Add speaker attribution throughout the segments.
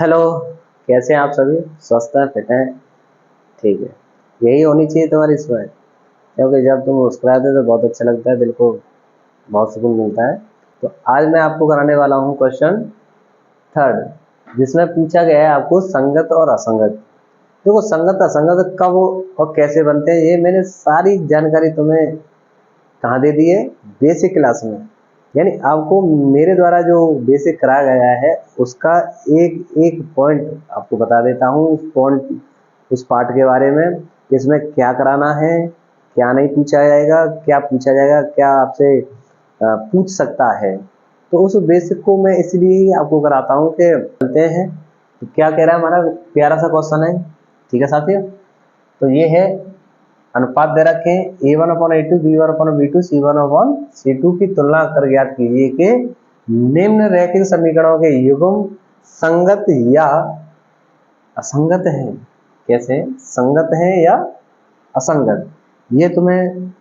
Speaker 1: Hello. कैसे हैं आप सभी? स्वस्थ हैं, फिट हैं? ठीक है। यही होनी चाहिए तुम्हारी स्माइल, क्योंकि जब तुम मुस्कुराते हो तो बहुत अच्छा लगता है, दिल को बहुत सुकून मिलता है। तो आज मैं आपको कराने वाला हूँ क्वेश्चन थर्ड, जिसमें पूछा गया है आपको संगत और असंगत। देखो, संगत असंगत कब और कैसे बनते हैं, ये मैंने सारी जानकारी तुम्हें कहाँ दे दी है? बेसिक क्लास में। यानी आपको मेरे द्वारा जो बेसिक कराया गया है उसका एक एक पॉइंट आपको बता देता हूँ, उस पार्ट के बारे में, इसमें क्या कराना है, क्या नहीं पूछा जाएगा, क्या पूछा जाएगा, क्या आपसे पूछ सकता है। तो उस बेसिक को मैं इसलिए ही आपको कराता हूँ कि चलते हैं। तो क्या कह रहा है हमारा प्यारा सा क्वेश्चन है, ठीक है साथियों? तो ये है, अनुपात दे रखे हैं A one upon A two, B one upon B two, C one upon C two की तुलना कर ज्ञात कीजिए कि निम्न रैखिक समीकरणों के युग्म संगत या असंगत है। कैसे संगत है या असंगत? ये तुम्हें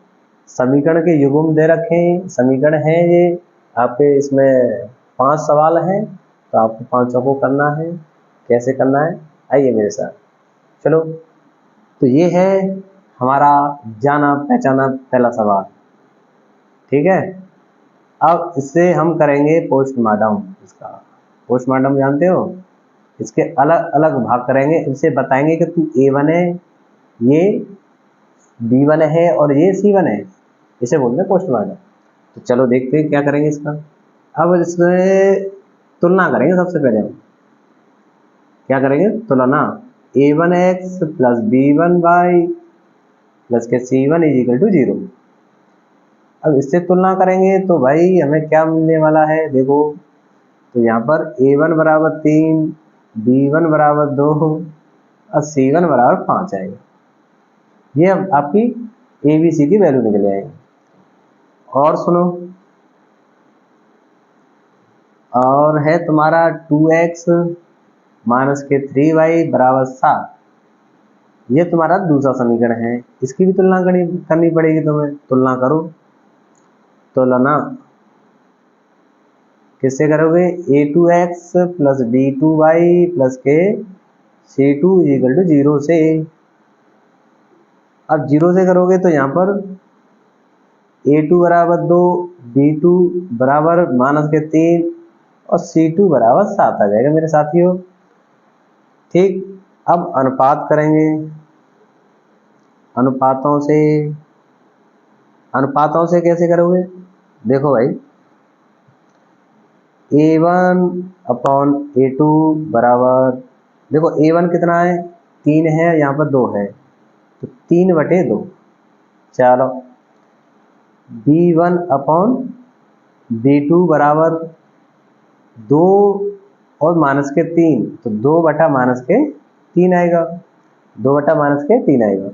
Speaker 1: समीकरण के युग्म दे रखे हैं, समीकरण है ये आपके। इसमें 5 सवाल हैं, तो आपको पांचों को करना है। कैसे करना है, आइए मेरे साथ। चलो, तो ये है हमारा जाना पहचाना पहला सवाल, ठीक है। अब इससे हम करेंगे पोस्टमार्टम। इसका पोस्टमार्टम जानते हो? इसके अलग अलग भाग करेंगे, इनसे बताएंगे कि तू A1 है, ये B1 है और ये C1 है। इसे बोलते हैं पोस्टमार्टम। तो चलो देखते हैं क्या करेंगे इसका। अब इसमें तुलना करेंगे। सबसे पहले हम क्या करेंगे? तुलना। A1x प्लस B1y प्लस के C1 इज इक्वल टू 0। अब इससे तुलना करेंगे तो भाई हमें क्या मिलने वाला है, देखो। तो यहाँ पर A1 बराबर 3, B1 बराबर 2 और C1 बराबर 5 आएगा। ये अब आपकी ABC की वैल्यू निकल आएगी। और सुनो, और है तुम्हारा 2x माइनस के 3y बराबर 7। ये तुम्हारा दूसरा समीकरण है, इसकी भी तुलना करनी पड़ेगी तुम्हें। तुलना करो। तुलना किससे करोगे? A2x प्लस B2y प्लस के C2 इक्वल टू 0 से। अब 0 से करोगे तो यहाँ पर A2 बराबर 2, B2 बराबर माइनस के 3 और C2 बराबर 7 आ जाएगा मेरे साथियों। ठीक। अब अनुपात करेंगे। अनुपातों से कैसे करोगे? देखो भाई, A1 अपॉन A2 बराबर, देखो A1 कितना है? 3 है, यहाँ पर 2 है, तो 3/2। चलो, B1 अपॉन B2 बराबर 2 और माइनस के 3, तो 2/-3 आएगा। 2/-3 आएगा।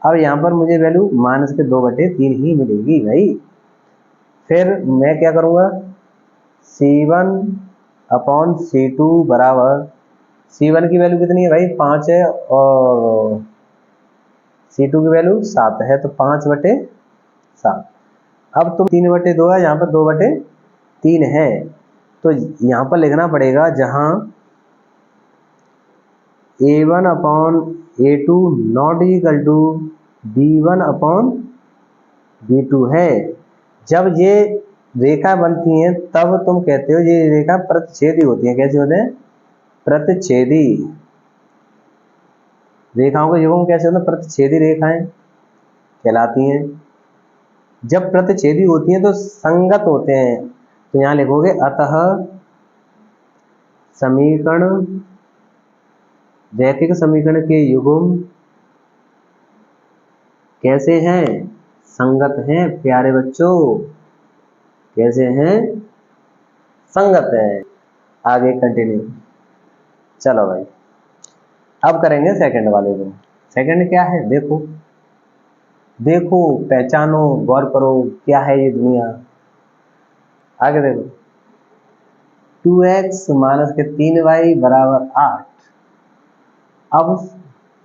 Speaker 1: अब यहाँ पर मुझे वैल्यू माइनस के 2/3 ही मिलेगी भाई। फिर मैं क्या करूँगा? C1 अपॉन C2 बराबर, C1 की वैल्यू कितनी है भाई? 5 है और C2 की वैल्यू 7 है, तो 5/7। अब तुम 3/2 है, यहाँ पर 2/3 है, तो यहाँ पर लिखना पड़ेगा, जहाँ A1 upon A2 not equal to B1 upon B2 है। जब ये रेखा बनती हैं तब तुम कहते हो ये रेखा प्रतिच्छेदी होती है। कैसे होते हैं? प्रतिच्छेदी। रेखाओं के युग्म कैसे होते हैं? प्रतिच्छेदी रेखाएं कहलाती हैं। जब प्रतिच्छेदी होती हैं तो संगत होते हैं। तो यहाँ लिखोगे, अतः समीकरण, रैखिक समीकरण के युग्म कैसे हैं? संगत हैं प्यारे बच्चों। कैसे हैं? संगत है। आगे कंटिन्यू। चलो भाई, अब करेंगे सेकंड वाले को। सेकंड क्या है? देखो देखो, पहचानो, गौर करो, क्या है ये दुनिया। आगे देखो, 2x माइनस के 3y बराबर 8। अब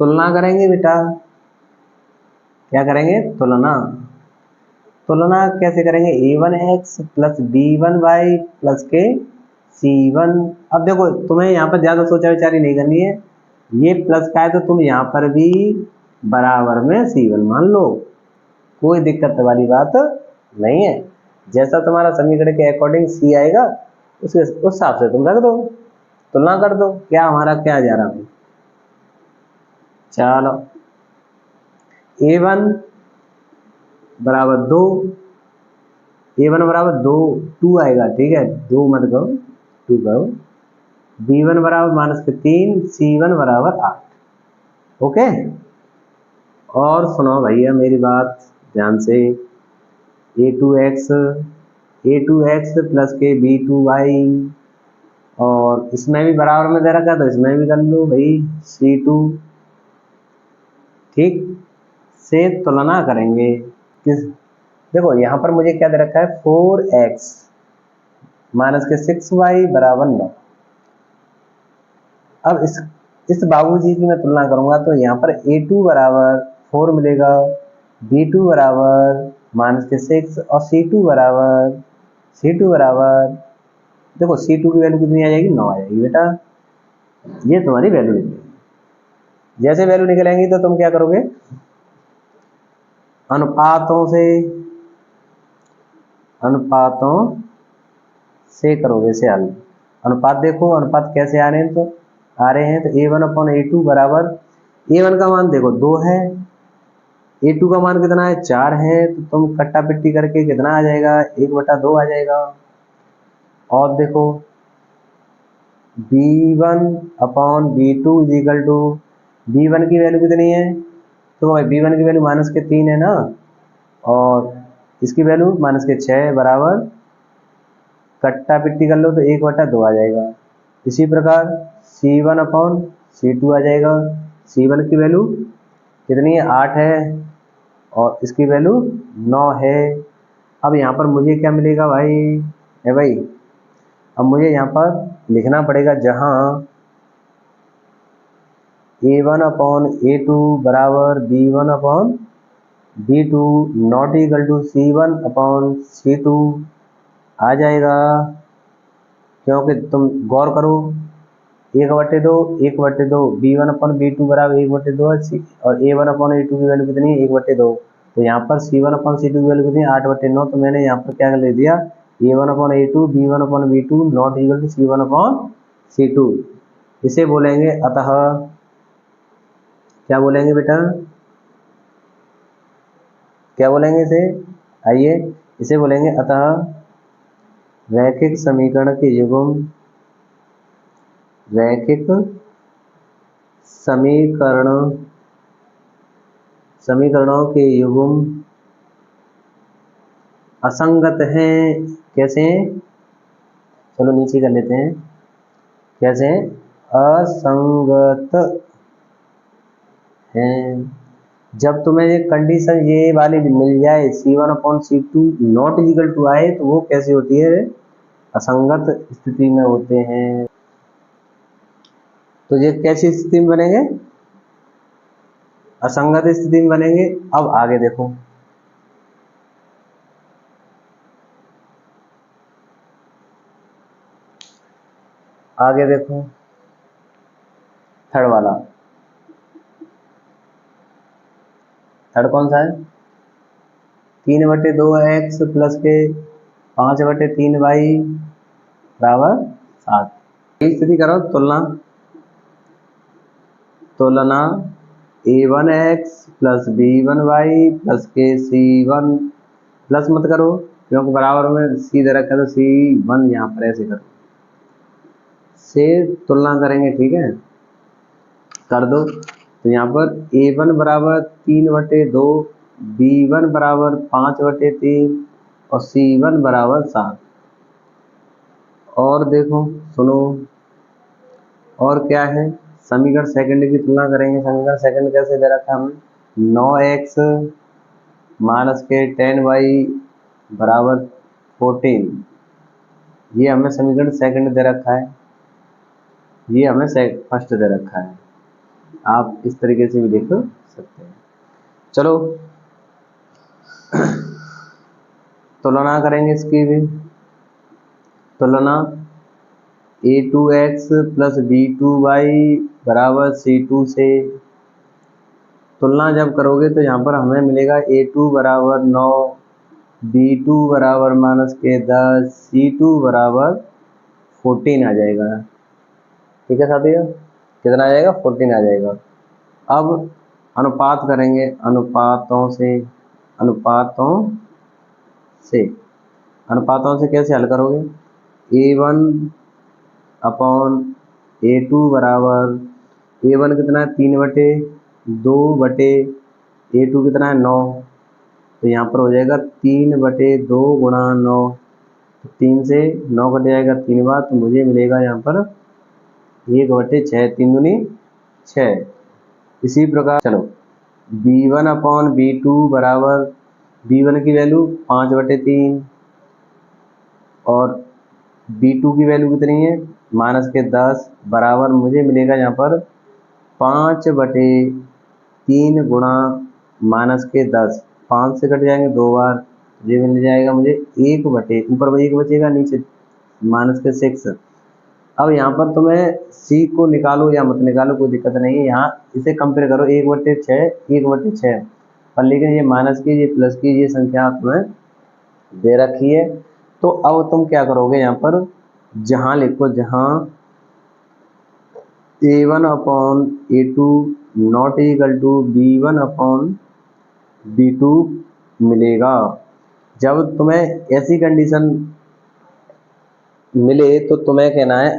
Speaker 1: तुलना करेंगे बेटा। क्या करेंगे? तुलना। तुलना कैसे करेंगे? A1x प्लस B1y प्लस के C1। अब देखो तुम्हें यहाँ पर ज्यादा सोचा विचारी नहीं करनी है, ये प्लस का है तो तुम यहाँ पर भी बराबर में C1 मान लो, कोई दिक्कत वाली बात नहीं है। जैसा तुम्हारा समीकरण के अकॉर्डिंग C आएगा उसके उस हिसाब से तुम रख दो, तुलना कर दो क्या हमारा क्या जा रहा है। चलो A1 बराबर 2, A1 बराबर 2, 2 आएगा, ठीक है 2 मत करो 2 करो। B1 बराबर -3, C1 बराबर 8। ओके, और सुनो भैया मेरी बात ध्यान से, a2x प्लस के b2y, और इसमें भी बराबर में दे रखा है तो इसमें भी कर लो भाई C2, ठीक से तुलना करेंगे किस, देखो यहाँ पर मुझे क्या दे रखा है 4x माइनस के 6y बराबर 9। अब इस बाबूजी की मैं तुलना करूंगा तो यहाँ पर a2 बराबर 4 मिलेगा, b2 बराबर -6 और C2 बराबर देखो C2 की वैल्यू कितनी आ जाएगी 9 आ जाएगी बेटा, ये तुम्हारी वैल्यू निकलेगी। जैसे वैल्यू निकलेंगी तो तुम क्या करोगे, अनुपातों से करोगे से हल। अनुपात देखो अनुपात कैसे आ रहे हैं, तो आ रहे हैं तो A1/A2 बराबर, A1 का मान देखो 2 है, A2 का मान कितना है 4 है, तो तुम कट्टा पिट्टी करके कितना आ जाएगा 1/2 आ जाएगा। और देखो B1/B2 इजिकल टू, B1 की वैल्यू कितनी है, तो भाई B1 की वैल्यू -3 है ना, और इसकी वैल्यू -6 बराबर कट्टा पिट्टी कर लो तो 1/2 आ जाएगा। इसी प्रकार C1/C2 आ जाएगा, C1 की वैल्यू कितनी है 8 है और इसकी वैल्यू 9 है। अब यहाँ पर मुझे क्या मिलेगा भाई, है भाई, अब मुझे यहाँ पर लिखना पड़ेगा जहाँ A1/A2 बराबर B1/B2 not equal to C1/C2 आ जाएगा, क्योंकि तुम गौर करो 1/2 B1/B2 बराबर 1/2 है, और A1/A2 की वैल्यू कितनी है 1/2, तो यहाँ पर C1/C2 की वैल्यू कितनी है 8/9, तो मैंने यहाँ पर क्या लिख दिया A1/A2 B1/B2 not equal to C1/C2। इसे बोलेंगे अतः, क्या बोलेंगे बेटा, क्या बोलेंगे इसे, आइए इसे बोलेंगे अतः रैखिक समीकरण के युग्म, रैखिक समीकरणों के युग्म असंगत हैं। कैसे, चलो नीचे कर लेते हैं, कैसे असंगत हैं। जब तुम्हें ये कंडीशन ये वाली मिल जाए C1/C2 नॉट इक्वल टू आए तो वो कैसे होती है, असंगत स्थिति में होते हैं। तो ये कैसी स्थिति में बनेंगे, असंगत स्थिति में बनेंगे। अब आगे देखो, आगे देखो थर्ड वाला, थर्ड कौन सा है 3/2x प्लस के 5/3y बराबर 7। स्थिति करो तुलना A1x प्लस B1y प्लस के C1 प्लस मत करो क्योंकि बराबर में C दे रखा है तो C1 यहाँ पर ऐसे करो, से तुलना करेंगे, ठीक है कर दो। तो यहाँ पर A1 बराबर 3/2, B1 बराबर 5/3 और C1 बराबर 7। और देखो सुनो, और क्या है, समीकरण सेकंड की तुलना करेंगे। समीकरण सेकंड कैसे दे रखा है हमें 9x माइनस के 10y बराबर 14, ये हमें समीकरण सेकंड दे रखा है, ये हमें फर्स्ट दे रखा है। आप इस तरीके से भी देख सकते हैं। चलो तुलना करेंगे इसकी भी, तुलना a2x प्लस b2y बराबर c2 से तुलना जब करोगे तो यहाँ पर हमें मिलेगा a2 बराबर 9, b2 बराबर -10, c2 बराबर 14 आ जाएगा। ठीक है साथियों, कितना आ जाएगा? 14 आ जाएगा। अब अनुपात करेंगे, अनुपातों से कैसे हल करोगे? a1 अपॉन a2 बराबर, a1 कितना है? 3/2 बटे a2 कितना है? 9। तो यहाँ पर हो जाएगा 3/2 गुणा 9, 3 से 9 कट जाएगा 3 बार, तो मुझे मिलेगा यहाँ पर 1/6, 3 दूनी 6। इसी प्रकार चलो b1 अपॉन b2 बराबर, b1 की वैल्यू 5/3 और b2 की वैल्यू कितनी है? -10 बराबर मुझे मिलेगा यहाँ पर 5/3 गुणा -10, 5 से कट जाएंगे 2 बार, ये मिल जाएगा मुझे 1/, ऊपर 1 बचेगा, नीचे -6। अब यहाँ पर तुम्हें c को निकालो या मत निकालो कोई दिक्कत नहीं है, यहाँ इसे कंपेयर करो 1/6 पर, लेकिन ये माइनस की, ये प्लस की, ये संख्या तुम्हें दे रखी है। तो अब तुम क्या करोगे? यहाँ पर जहाँ लिखो, जहाँ a1 upon a2 not equal to b1 upon b2 मिलेगा। जब तुम्हें ऐसी कंडीशन मिले तो तुम्हें कहना है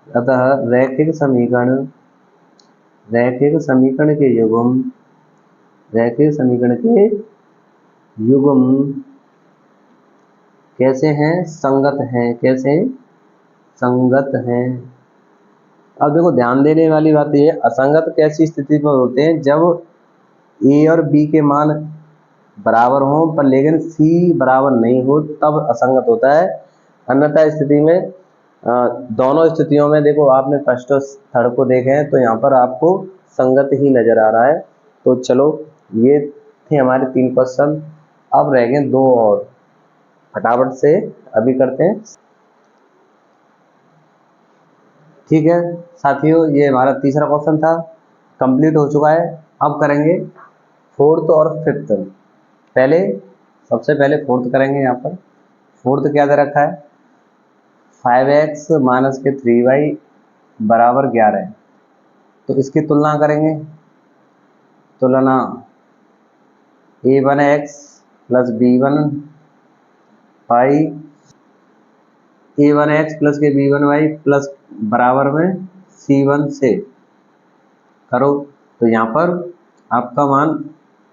Speaker 1: अतः रैखिक समीकरण के युग्म कैसे हैं? संगत हैं। कैसे? संगत हैं। अब देखो, ध्यान देने वाली बात यह है, असंगत कैसी स्थिति में होते हैं? जब a और b के मान बराबर हो पर लेकिन c बराबर नहीं हो, तब असंगत होता है। अन्यथा स्थिति में दोनों स्थितियों में देखो, आपने फर्स्ट और थर्ड को देखे हैं तो यहाँ पर आपको संगत ही नजर आ रहा है। तो चलो, ये थे हमारे 3 क्वेश्चन। अब रह गए 2 और, फटाफट से अभी करते हैं। ठीक है साथियों, ये हमारा तीसरा क्वेश्चन था, कंप्लीट हो चुका है। अब करेंगे 4th और 5th। सबसे पहले 4th करेंगे। यहाँ पर 4th क्या दे रखा है? 5x - 3y बराबर 11। तो इसकी तुलना करेंगे। तुलना a1x plus b1y, a1x plus के b1y प्लस बराबर में c1 से करो। तो यहाँ पर आपका मान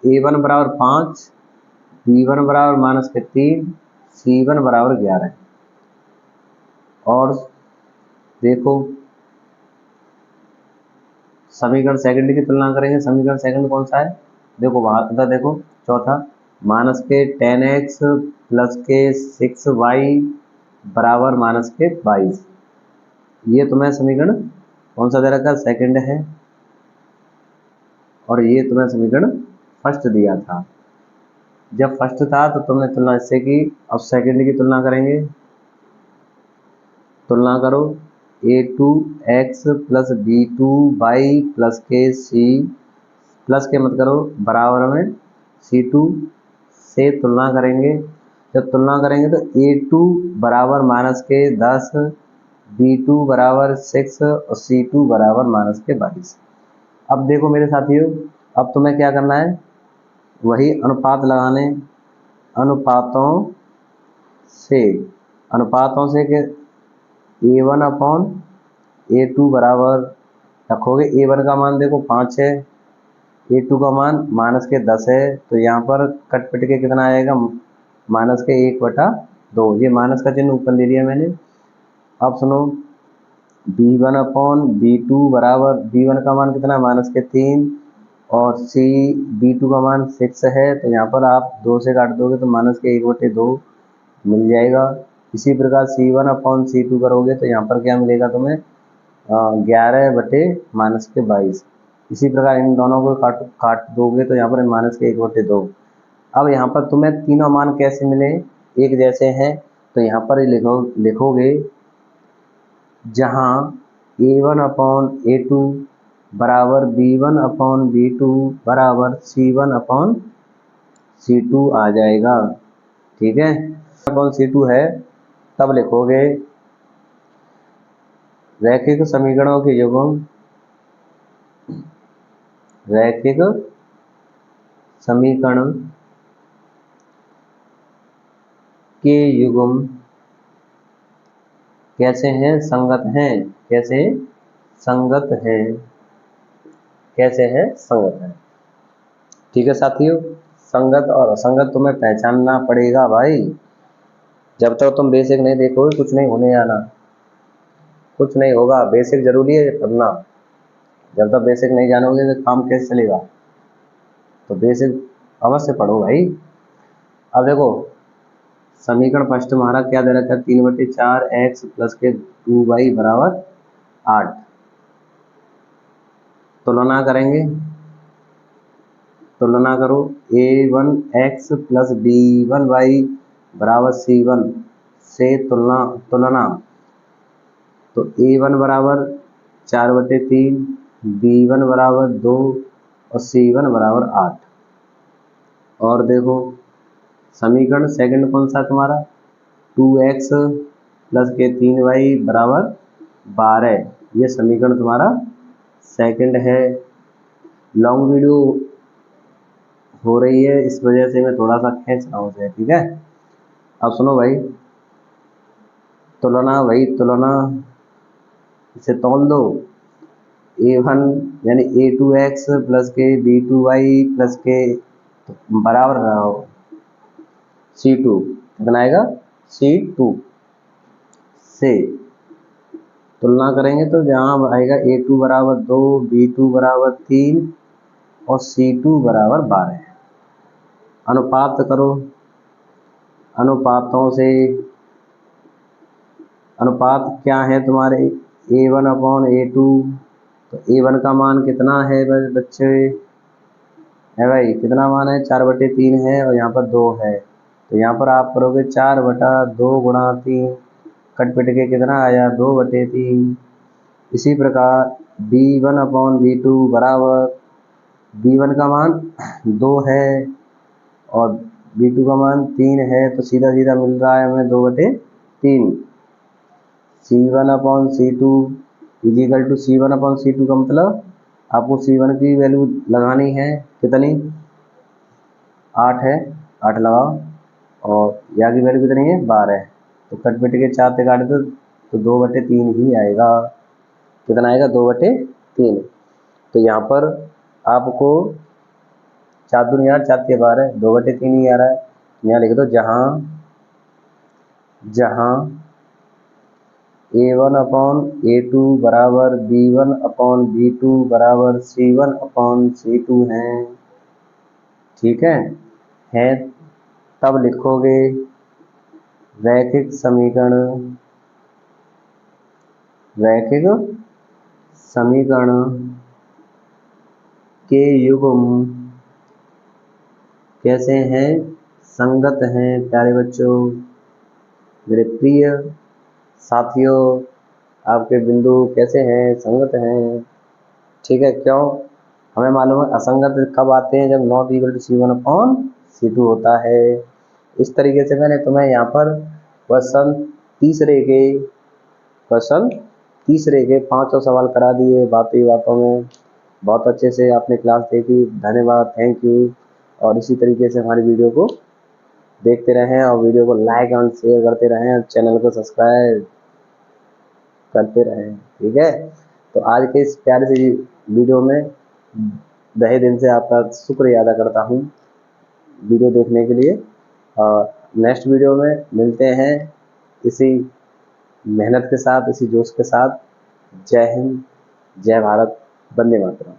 Speaker 1: a1 बराबर 5, b1 बराबर -3, c1 बराबर 11। और देखो, समीकरण सेकंड की तुलना करेंगे। समीकरण सेकंड कौन सा है? देखो वहां था, देखो चौथा, -10x प्लस के 6y बराबर -22। ये तुम्हें समीकरण कौन सा दे रखा? सेकंड है। और ये तुम्हें समीकरण फर्स्ट दिया था। जब फर्स्ट था तो तुमने तुलना इससे की, अब सेकंड की तुलना करेंगे। तुलना करो, a2x प्लस b2y प्लस के c, प्लस के मत करो, बराबर में c2 से तुलना करेंगे। जब तुलना करेंगे तो a2 बराबर -10, b2 बराबर 6 और c2 बराबर -22। अब देखो मेरे साथियों, अब तुम्हें क्या करना है? वही अनुपात लगाने। अनुपातों से के a1 अपॉन a2 बराबर रखोगे। a1 का मान देखो 5 है, a2 का मान -10 है, तो यहाँ पर कट पिट के कितना आएगा? -1/2। ये माइनस का चिन्ह ऊपर ले लिया मैंने। अब सुनो, b1 अपॉन b2 बराबर, b1 का मान कितना? -3 और b2 का मान 6 है, तो यहाँ पर आप 2 से काट दोगे तो -1/2 मिल जाएगा। इसी प्रकार c1 अपॉन c2 करोगे तो यहाँ पर क्या मिलेगा तुम्हें? 11/-22। इसी प्रकार इन दोनों को काट दोगे तो यहाँ पर -1/2। अब यहाँ पर तुम्हें तीनों मान कैसे मिले? एक जैसे हैं, तो यहाँ पर लिखोगे जहाँ A1/A2 बराबर B1/B2 बराबर C1/C2 आ जाएगा। ठीक है, C2 है तब लिखोगे रैखिक समीकरणों के युग्म, रैखिक समीकरण के युग्म कैसे हैं, संगत हैं। कैसे संगत हैं, कैसे हैं संगत हैं। ठीक है साथियों, संगत और असंगत तुम्हें पहचानना पड़ेगा भाई। जब तक तुम बेसिक नहीं देखोगे कुछ नहीं होने आना, कुछ नहीं होगा। बेसिक जरूरी है पढ़ना, जब तक बेसिक नहीं जानोगे तो काम कैसे चलेगा। तो बेसिक अवश्य पढ़ो भाई। अब देखो समीकरण फर्स्ट हमारा क्या दे रखा है, 3/4 x प्लस के 2y बराबर 8। तुलना करेंगे, तुलना करो a1x प्लस b1y बराबर c1 से तुलना तो a1 बराबर 4/3, b1 बराबर 2 और c1 बराबर 8। और देखो समीकरण सेकंड कौन सा तुम्हारा, 2x प्लस के 3y बराबर 12। ये समीकरण तुम्हारा सेकंड है। लॉन्ग वीडियो हो रही है इस वजह से मैं थोड़ा सा खींच रहा हूँ। ठीक है, अब सुनो भाई, तुलना भाई तुलना, इसे तौल दो। a1 यानी a2x प्लस के b2y प्लस के बराबर रहो C2, कितना आएगा C2 से तुलना करेंगे तो जहाँ आएगा a2 बराबर 2, b2 बराबर 3 और C2 बराबर 12। अनुपात करो, अनुपातों से अनुपात क्या है तुम्हारे a1/a2। तो a1 का मान कितना है बच्चे, है भाई कितना मान है, 4/3 है और यहाँ पर 2 है। तो यहाँ पर आप करोगे 4/2 गुणा 3, कट पिट के कितना आया 2/3। इसी प्रकार b1/b2 बराबर, b1 का मान 2 है और b2 का मान 3 है, तो सीधा सीधा मिल रहा है हमें 2/3। c1/c2 इजिकल टू c1/c2 का मतलब आपको c1 की वैल्यू लगानी है, कितनी 8 है, 8 लगाओ और यहाँ की वैल्यू कितनी है 12। तो कट पिट के 4 से काट दो तो 2/3 ही आएगा। कितना आएगा 2/3। तो यहाँ पर आपको 4 दूनी 8, 4 के 12, 2/3 ही आ रहा है। यहाँ लिख दो जहाँ a1/a2 बराबर b1/b2 बराबर c1/c2 हैं। ठीक है तब लिखोगे रैखिक समीकरण के युग्म कैसे हैं, संगत हैं। प्यारे बच्चों, मेरे प्रिय साथियों, आपके बिंदु कैसे हैं, संगत हैं। ठीक है, क्यों, हमें मालूम है असंगत कब आते हैं, जब नॉट इक्वल टू c1/c2 होता है। इस तरीके से मैंने तुम्हें यहाँ पर क्वेश्चन तीसरे के 5 सवाल करा दिए बातों में। बहुत अच्छे से आपने क्लास देखी, धन्यवाद, थैंक यू। और इसी तरीके से हमारी वीडियो को देखते रहें और वीडियो को लाइक एंड शेयर करते रहें और चैनल को सब्सक्राइब करते रहें। ठीक है, तो आज के इस प्यारे सी वीडियो में तहे दिल से आपका शुक्रिया अदा करता हूँ वीडियो देखने के लिए। और नेक्स्ट वीडियो में मिलते हैं इसी मेहनत के साथ, इसी जोश के साथ। जय हिंद, जय भारत, वंदे मातरम।